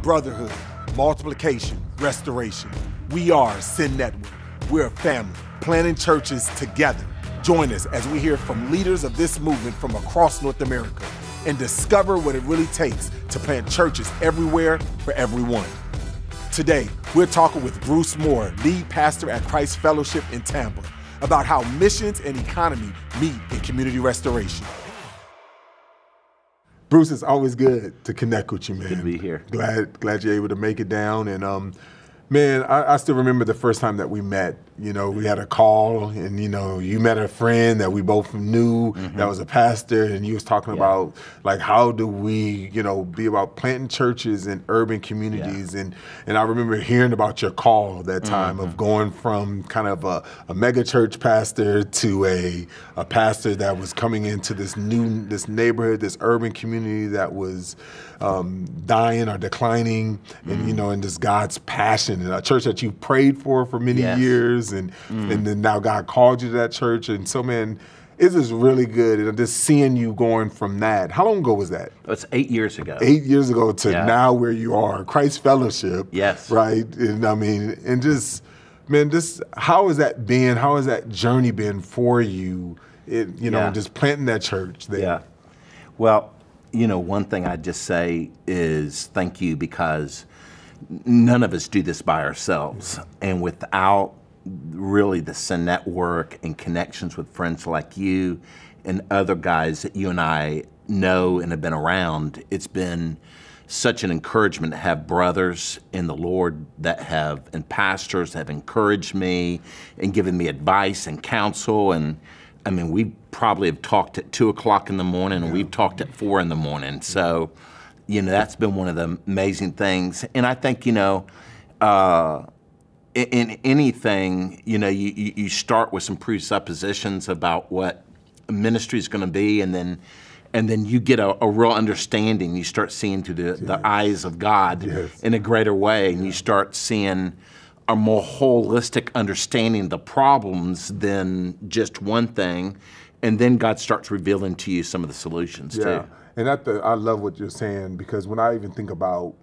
brotherhood, multiplication, restoration. We are Sin Network. We're a family, planting churches together. Join us as we hear from leaders of this movement from across North America and discover what it really takes to plant churches everywhere for everyone. Today, we're talking with Bruce Moore, lead pastor at Christ Fellowship in Tampa, about how missions and economy meet in community restoration. Bruce, it's always good to connect with you, man. Good to be here. Glad you're able to make it down. And man, I still remember the first time that we met. You know, we had a call, and you met a friend that we both knew that was a pastor, and he was talking about like how do we, be about planting churches in urban communities. And I remember hearing about your call at that time of going from kind of a mega church pastor to a pastor that was coming into this neighborhood, this urban community that was dying or declining, and just God's passion, and a church that you prayed for many years, and then now God called you to that church, and so man, it's just really good, and just seeing you going from that. How long ago was that? It's 8 years ago. 8 years ago to now where you are, Christ Fellowship. Yes. Right, and I mean, and just man, how has that been? How has that journey been for you? Just planting that church there. Yeah. Well, one thing I'd just say is thank you, because none of us do this by ourselves. And without really the Sin Network and connections with friends like you and other guys that you and I know and have been around, it's been such an encouragement to have brothers in the Lord and pastors that have encouraged me and given me advice and counsel. And I mean, we probably have talked at 2 o'clock in the morning, and we've talked at 4 in the morning. So, that's been one of the amazing things. And I think, in anything, you start with some presuppositions about what ministry is going to be, and then you get a real understanding. You start seeing through the eyes of God in a greater way, and you start seeing a more holistic understanding of the problems than just one thing, and then God starts revealing to you some of the solutions too. And I love what you're saying, because when I even think about,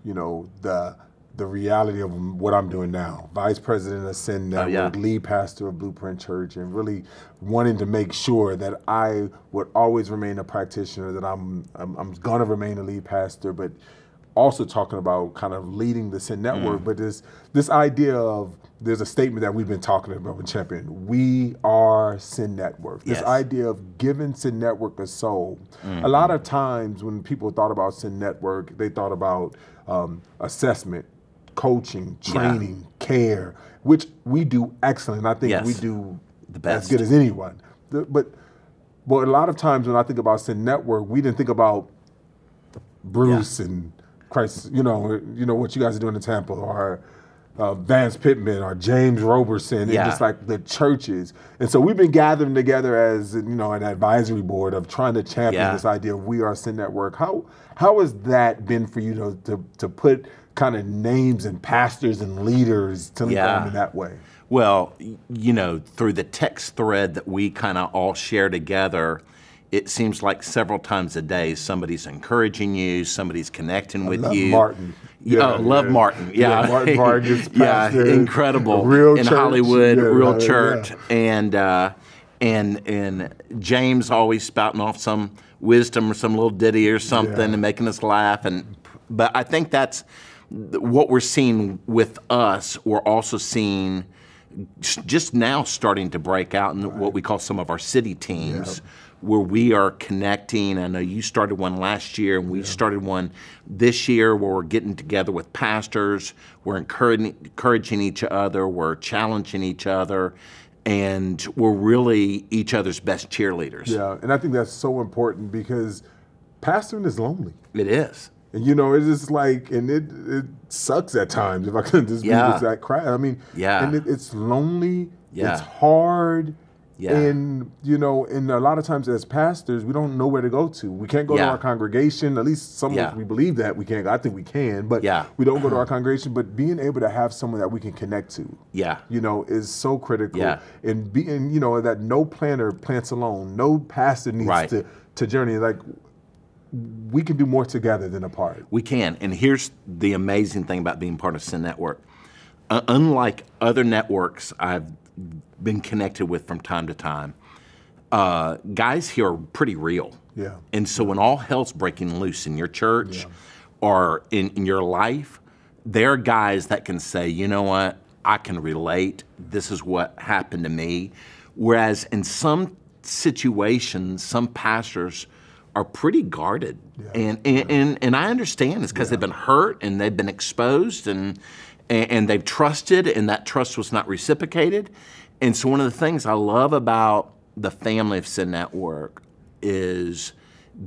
the reality of what I'm doing now, vice president of Sin Network, lead pastor of Blueprint Church, and really wanting to make sure that I would always remain a practitioner, that I'm going to remain a lead pastor, but also talking about kind of leading the Sin Network. But this idea of, there's a statement that we've been talking about in Champion, we are Sin Network. This idea of giving Sin Network a soul. A lot of times when people thought about Sin Network, they thought about assessment, coaching, training, care, which we do excellent. I think we do the best, as good as anyone. But a lot of times when I think about Sin Network, we didn't think about Bruce and Christ, what you guys are doing in Tampa, or Vance Pittman or James Roberson, and just like the churches. And so we've been gathering together as an advisory board of trying to champion this idea of we are Sin Network. How has that been for you to put kind of names and pastors and leaders to lead them in that way? Well, through the text thread that we kind of all share together, it seems like several times a day somebody's encouraging you, somebody's connecting with you. Martin. Martin. Martin Vargas, pastor, incredible. Real in church. Hollywood, real church. And James always spouting off some wisdom or some little ditty or something and making us laugh. But I think that's what we're seeing with us. We're also seeing just now starting to break out in what we call some of our city teams, where we are connecting. I know you started one last year, and we started one this year, where we're getting together with pastors, we're encouraging each other, we're challenging each other, and we're really each other's best cheerleaders. Yeah, and I think that's so important, because pastoring is lonely. It is. And it's just like, and it sucks at times, if I can just be that crap. I mean, and it's lonely, it's hard, and and a lot of times as pastors, we don't know where to go to. We can't go to our congregation. At least some of us, we believe that we can't. I think we can, but we don't go to our congregation. But being able to have someone that we can connect to, is so critical. And being, that no planter plants alone. No pastor needs to journey. Like, we can do more together than apart. We can. And here's the amazing thing about being part of Sin Network. Unlike other networks I've been connected with from time to time, guys here are pretty real. Yeah. And so when all hell's breaking loose in your church or in your life, there are guys that can say, you know what, I can relate. This is what happened to me. Whereas in some situations, some pastors are pretty guarded. Yeah. And I understand it's because they've been hurt and they've been exposed and they've trusted, and that trust was not reciprocated. And so one of the things I love about the family of Sin Network is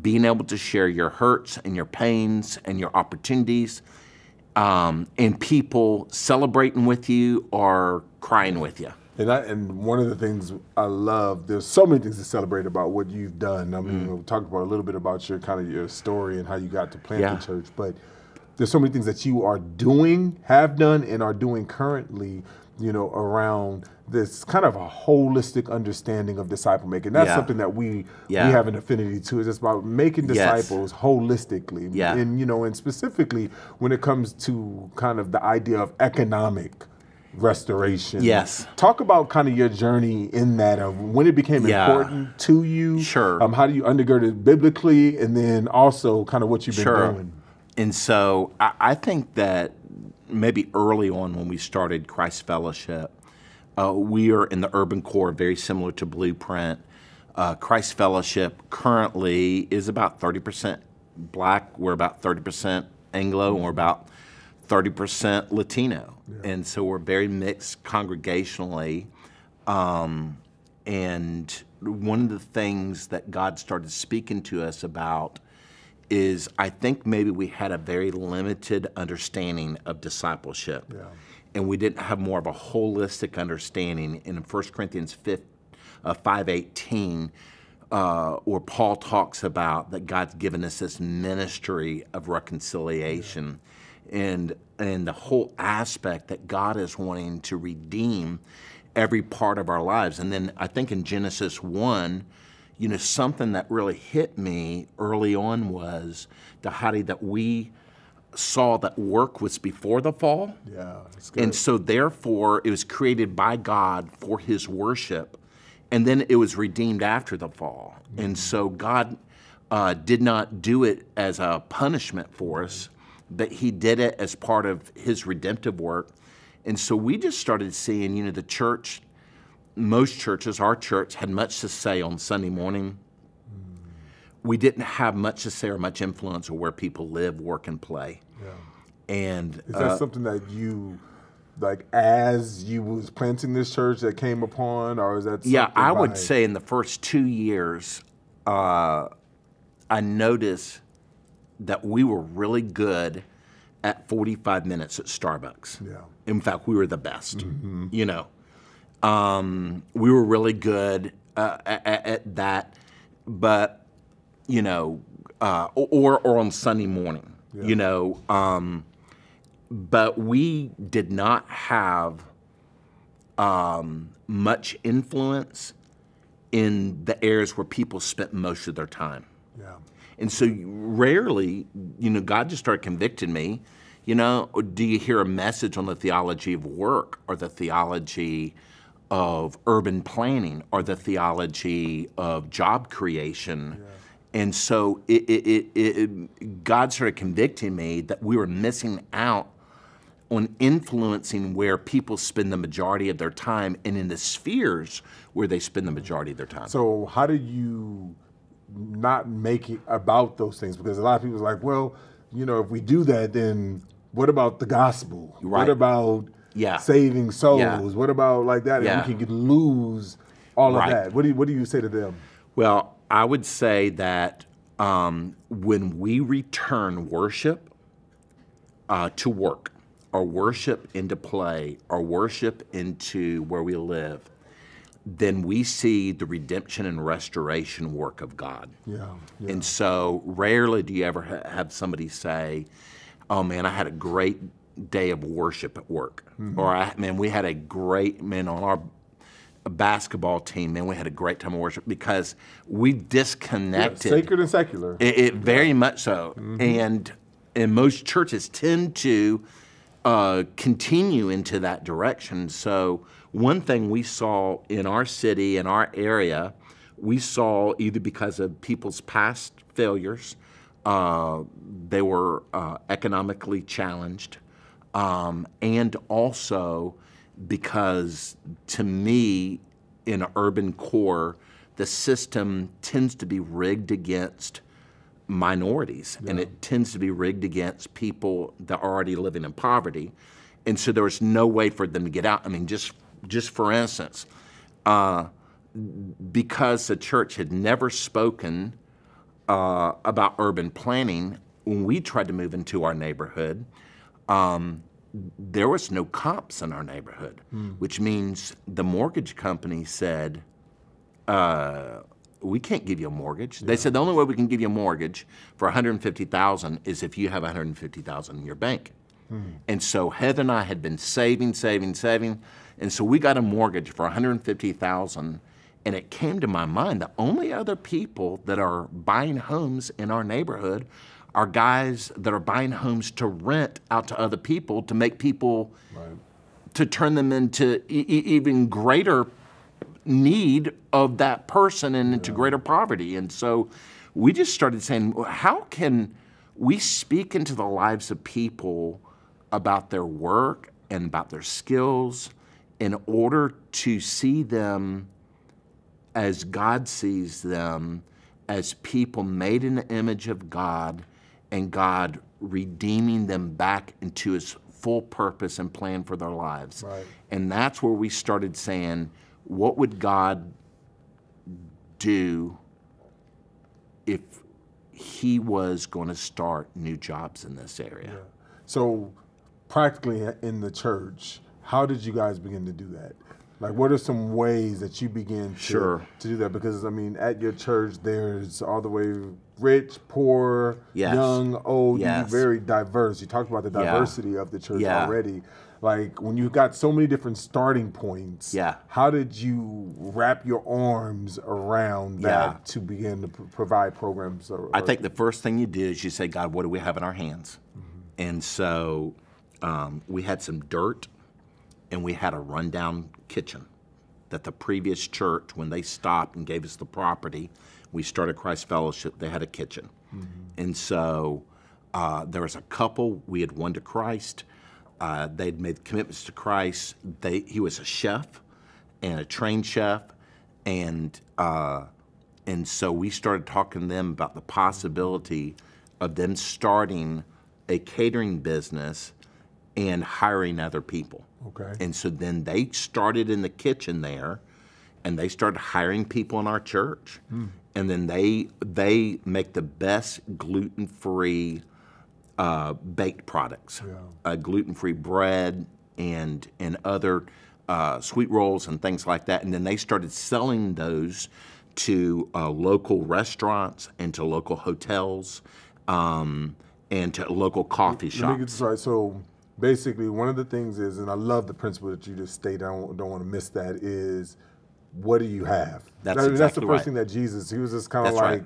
being able to share your hurts and your pains and your opportunities, and people celebrating with you or crying with you. And one of the things I love, there's so many things to celebrate about what you've done. I mean, we talked about a little bit about your kind of your story and how you got to plant the church, but there's so many things that you are doing, have done, and are doing currently, you know, around this kind of a holistic understanding of disciple making. That's something that we have an affinity to. It's about making disciples holistically. And, you know, and specifically when it comes to kind of the idea of economic restoration. Talk about kind of your journey in that, of when it became important to you. How do you undergird it biblically, and then also kind of what you've been doing. And so I think that maybe early on when we started Christ Fellowship, we are in the urban core, very similar to Blueprint. Christ Fellowship currently is about 30% Black. We're about 30% Anglo, and we're about 30% Latino. And so we're very mixed congregationally. And one of the things that God started speaking to us about is, I think maybe we had a very limited understanding of discipleship. And we didn't have more of a holistic understanding. In 1 Corinthians 5:18, where Paul talks about that God's given us this ministry of reconciliation, and the whole aspect that God is wanting to redeem every part of our lives. And then I think in Genesis 1, you know, something that really hit me early on was, Dhati, that we saw that work was before the fall. That's good. And so therefore it was created by God for his worship, and then it was redeemed after the fall. And so God did not do it as a punishment for us, but he did it as part of his redemptive work. And so we just started seeing, you know, the church, most churches, our church, had much to say on Sunday morning. We didn't have much to say or much influence on where people live, work, and play. And is that something that you, like, as you was planting this church, that came upon, or is that something I would say in the first 2 years, I noticed that we were really good at 45 minutes at Starbucks. In fact, we were the best, you know. We were really good at that, but, you know, or on Sunday morning, you know, but we did not have much influence in the areas where people spent most of their time. And so rarely, you know, God just started convicting me, you know, do you hear a message on the theology of work, or the theology of urban planning, or the theology of job creation? And so God started convicting me that we were missing out on influencing where people spend the majority of their time, and in the spheres where they spend the majority of their time. So how do you not make it about those things? Because a lot of people are like, well, you know, if we do that, then what about the gospel? What about saving souls? What about like that? And we can lose all of that. What do you say to them? Well, I would say that when we return worship to work, or worship into play, or worship into where we live, then we see the redemption and restoration work of God. And so rarely do you ever have somebody say, oh man, I had a great day of worship at work. Or man, we had a great, on a basketball team, man, we had a great time of worship because we disconnected. Sacred and secular. It very much so. And most churches tend to continue into that direction. So one thing we saw in our city, in our area, we saw either because of people's past failures, they were economically challenged, and also because, to me, in an urban core, the system tends to be rigged against minorities, and it tends to be rigged against people that are already living in poverty. And so there was no way for them to get out. I mean, just for instance, because the church had never spoken about urban planning, when we tried to move into our neighborhood, there was no comps in our neighborhood, which means the mortgage company said, we can't give you a mortgage. They said the only way we can give you a mortgage for $150,000 is if you have $150,000 in your bank. And so Heather and I had been saving, and so we got a mortgage for $150,000. And it came to my mind, the only other people that are buying homes in our neighborhood are guys that are buying homes to rent out to other people, to make people, to turn them into even greater need of that person and into greater poverty. And so we just started saying, how can we speak into the lives of people about their work and about their skills in order to see them as God sees them, as people made in the image of God, and God redeeming them back into his full purpose and plan for their lives. And that's where we started saying, what would God do if he was going to start new jobs in this area? So practically in the church, how did you guys begin to do that? Like, what are some ways that you begin to do that? Because, I mean, at your church, there's all the way rich, poor, young, old, you're very diverse. You talked about the diversity of the church already. Like, when you got so many different starting points, how did you wrap your arms around that to begin to provide programs? I think the first thing you do is you say, God, what do we have in our hands? And so we had some dirt, and we had a rundown kitchen that the previous church, when they stopped and gave us the property, we started Christ Fellowship, they had a kitchen. And so there was a couple, we had won to Christ. They'd made commitments to Christ. He was a chef and a trained chef. And so we started talking to them about the possibility of them starting a catering business and hiring other people. And so then they started in the kitchen there, and they started hiring people in our church. And then they make the best gluten-free baked products, gluten-free bread and other sweet rolls and things like that. And then they started selling those to local restaurants and to local hotels and to local coffee shops. Let me get this right. So basically, one of the things is, and I love the principle that you just stated, I don't want to miss that, is what do you have? That's exactly That's the first thing that Jesus, he was just kind of like,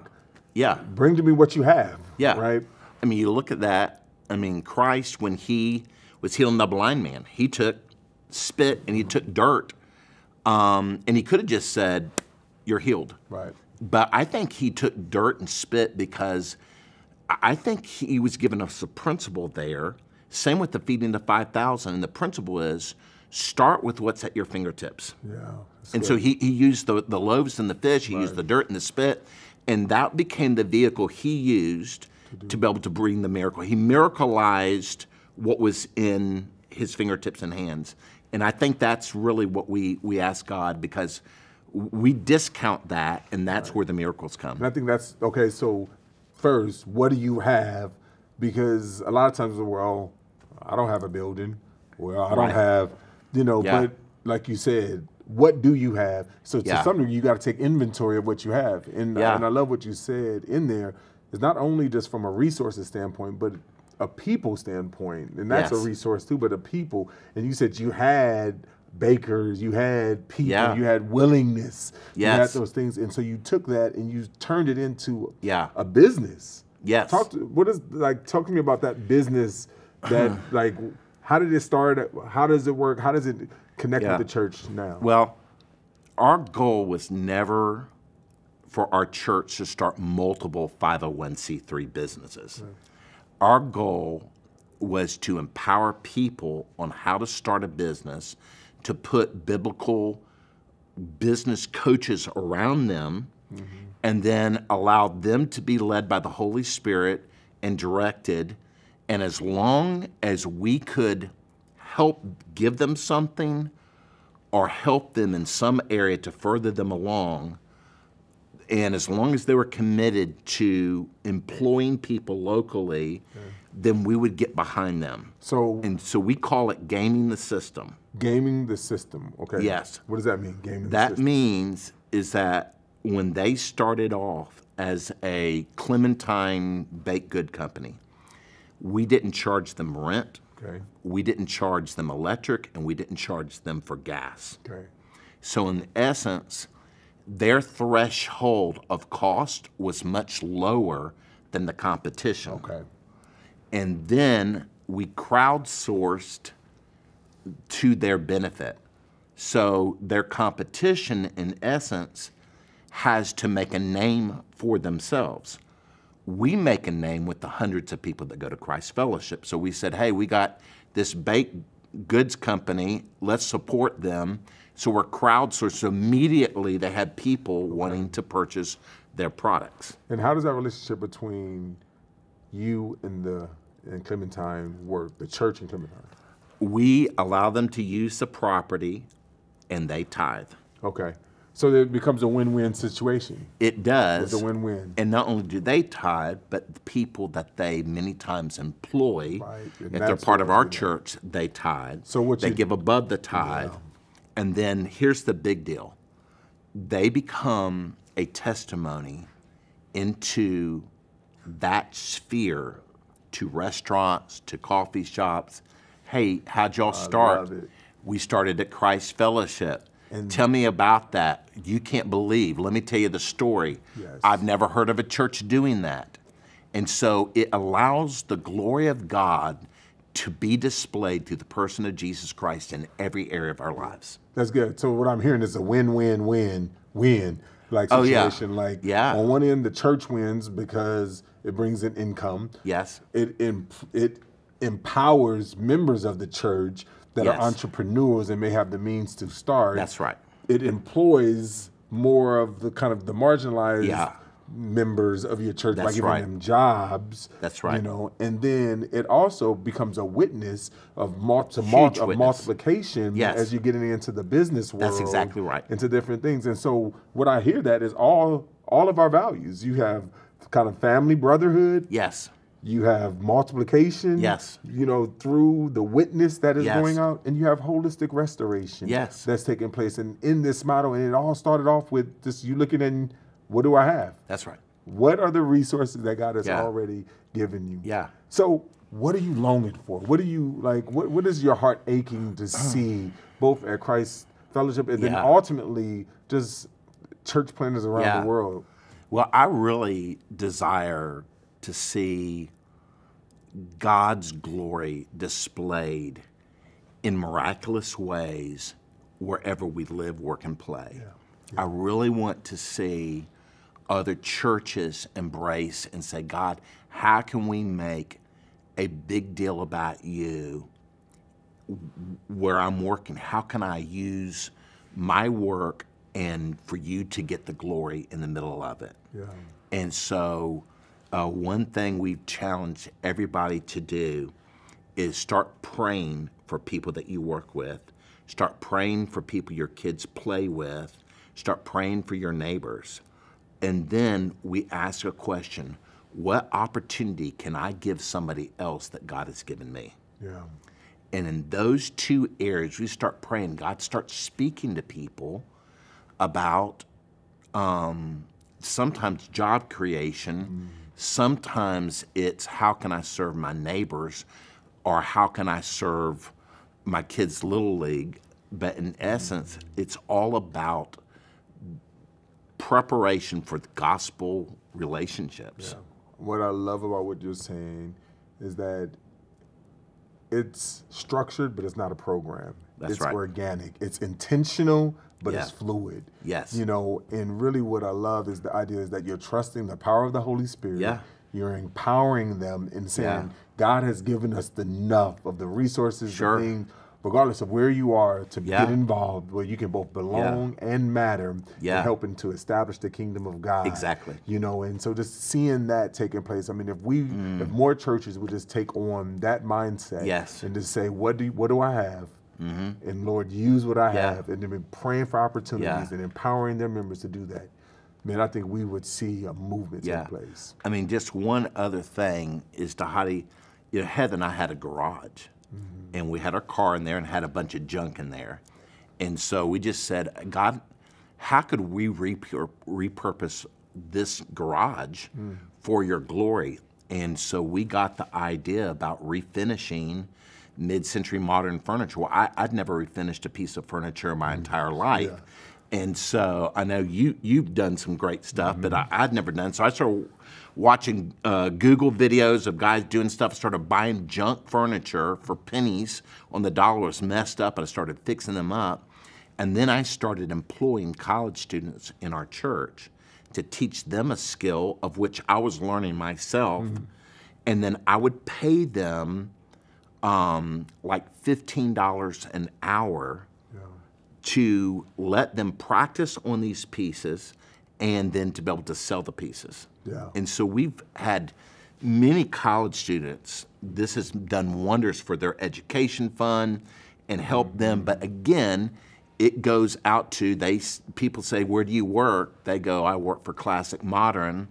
bring to me what you have. Right? I mean, you look at that. I mean, Christ, when he was healing the blind man, he took spit and he took dirt, and he could have just said, you're healed. But I think he took dirt and spit because I think he was giving us a principle there. Same with the feeding the 5,000. And the principle is start with what's at your fingertips. And so he used the loaves and the fish, he used the dirt and the spit, and that became the vehicle he used to be able to bring the miracle. He miracleized what was in his fingertips and hands. And I think that's really what we ask God, because we discount that, and that's where the miracles come. And I think that's, okay, so first, what do you have? Because a lot of times, well, I don't have a building. Well, I don't have, but like you said, what do you have? So to some degree, you got to take inventory of what you have. And I love what you said in there. It's not only just from a resources standpoint, but a people standpoint. And that's a resource too, but a people. And you said you had bakers, you had people, Yeah. you had willingness, you had Yes. those things, and so you took that and you turned it into Yeah. a business. Yes. Talk to me about that business. That like, how did it start? How does it work? How does it connect Yeah. with the church now? Well, our goal was never for our church to start multiple 501c3 businesses. Right. Our goal was to empower people on how to start a business, to put biblical business coaches around them, and then allow them to be led by the Holy Spirit and directed. And as long as we could help give them something or help them in some area to further them along, and as long as they were committed to employing people locally, then we would get behind them. So And so we call it gaming the system. gaming the system. Okay. Yes. What does that mean? Gaming the That system. means is that when they started off as a Clementine baked good company, we didn't charge them rent, Okay. we didn't charge them electric, and we didn't charge them for gas. Okay. So in essence, their threshold of cost was much lower than the competition. Okay. And then we crowdsourced to their benefit. So their competition, in essence, has to make a name for themselves. We make a name with the hundreds of people that go to Christ Fellowship. So we said, hey, we got this baked goods company, let's support them. So we're crowdsourced. So immediately they had people wanting to purchase their products. And how does that relationship between you and Clementine work? The church and Clementine. We allow them to use the property and they tithe. Okay. So it becomes a win-win situation. It does. It's a win-win. And not only do they tithe, but the people that they many times employ, Right, and if they're that's part what of I our do now. church, they tithe. So what they you- give above the tithe. Yeah. And then here's the big deal. They become a testimony into that sphere to restaurants, to coffee shops. Hey, how'd y'all start? love it. We started at Christ Fellowship. And- Tell me about that. You can't believe. Let me tell you the story. Yes. I've never heard of a church doing that. And so it allows the glory of God to be displayed through the person of Jesus Christ in every area of our lives. That's good. So what I'm hearing is a win-win-win-win like Oh, yeah. situation. Like Yeah. on one end, the church wins because it brings in income. Yes. It empowers members of the church that Yes. are entrepreneurs and may have the means to start. That's right. It employs more of the kind of the marginalized Yeah. members of your church by That's giving right. them jobs. That's right. You know, and then it also becomes a witness of Huge witness. multiplication Yes. as you're getting into the business world. That's exactly right. Into different things. And so what I hear that is all of our values. You have kind of family brotherhood. Yes. You have multiplication. Yes. You know, through the witness that is Yes. going out, and you have holistic restoration. Yes. That's taking place. And in this model, and it all started off with just you looking in, what do I have? That's right. What are the resources that God has Yeah. already given you? Yeah. So what are you longing for? What do you like? What is your heart aching to see both at Christ Fellowship and then Yeah. ultimately just church planners around Yeah. the world? Well, I really desire to see God's glory displayed in miraculous ways wherever we live, work, and play. I really want to see other churches embrace and say, God, how can we make a big deal about you where I'm working? How can I use my work and for you to get the glory in the middle of it? Yeah. And so one thing we've challenged everybody to do is start praying for people that you work with. Start praying for people your kids play with. Start praying for your neighbors. And then we ask a question, what opportunity can I give somebody else that God has given me? Yeah. And in those two areas, we start praying. God starts speaking to people about sometimes job creation. Sometimes it's how can I serve my neighbors, or how can I serve my kids' little league. but in essence, it's all about preparation for the gospel relationships. Yeah. What I love about what you're saying is that it's structured, but it's not a program. That's it's right. organic. It's intentional, but Yeah. it's fluid. Yes. You know, and really what I love is the idea is that you're trusting the power of the Holy Spirit. Yeah. You're empowering them and saying, Yeah. God has given us enough of the resources, Sure. the things, regardless of where you are, to Yeah. get involved, where you can both belong and matter Yeah. in helping to establish the kingdom of God. Exactly. You know, and so just seeing that taking place. I mean, if more churches would just take on that mindset, Yes. and just say, what do I have? And Lord, use what I Yeah. have, and then be praying for opportunities Yeah. and empowering their members to do that. Man, I think we would see a movement take place. I mean, just one other thing is Dhati, you know, Heather and I had a garage, and we had our car in there and had a bunch of junk in there. And so we just said, God, how could we repurpose this garage for your glory? And so we got the idea about refinishing mid-century modern furniture. Well, I'd never refinished a piece of furniture in my entire life. And so I know you've done some great stuff, but I'd never done. So I started watching Google videos of guys doing stuff, started buying junk furniture for pennies on the dollar. It was messed up, and I started fixing them up. And then I started employing college students in our church to teach them a skill of which I was learning myself. And then I would pay them like $15 an hour to let them practice on these pieces and then to be able to sell the pieces. And so we've had many college students. This has done wonders for their education fund and helped them. But again, it goes out to, people say, where do you work? They go, I work for Classic Modern.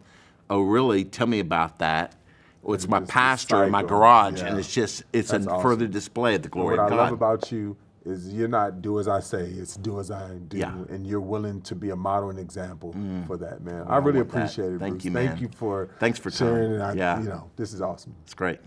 Oh, really? Tell me about that. Well, it's my pastor in my garage, and it's a awesome. further display of the glory of God. What I love about you is you're not do as I say, it's do as I do. Yeah. And you're willing to be a model and example for that, man. I really appreciate it, Thank Bruce. you, man. Thank you for Thanks for sharing. coming. And you know, this is awesome. It's great.